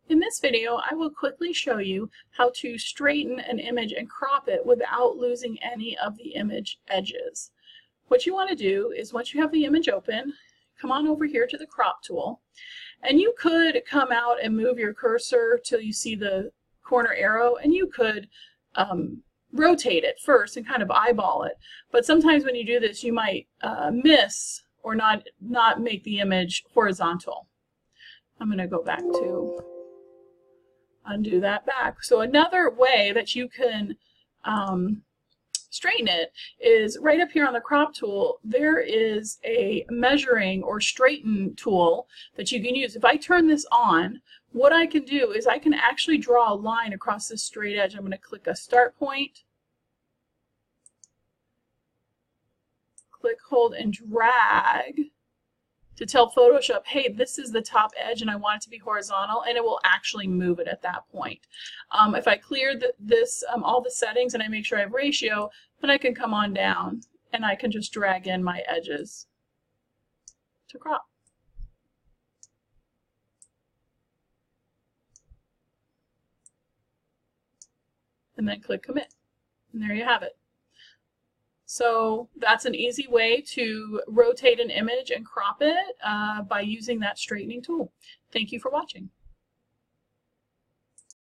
In this video, I will quickly show you how to straighten an image and crop it without losing any of the image edges. What you want to do is, once you have the image open, come on over here to the crop tool, and you could come out and move your cursor till you see the corner arrow, and you could rotate it first and kind of eyeball it. But sometimes when you do this, you might miss or not make the image horizontal. I'm going to go back to undo that back. So another way that you can straighten it is right up here on the crop tool. There is a measuring or straighten tool that you can use. If I turn this on, what I can do is I can actually draw a line across this straight edge. I'm going to click a start point, click, hold, and drag to tell Photoshop, hey, this is the top edge and I want it to be horizontal, and it will actually move it at that point. If I clear all the settings and I make sure I have ratio, then I can come on down and I can just drag in my edges to crop. And then click commit. And there you have it. So that's an easy way to rotate an image and crop it by using that straightening tool. Thank you for watching.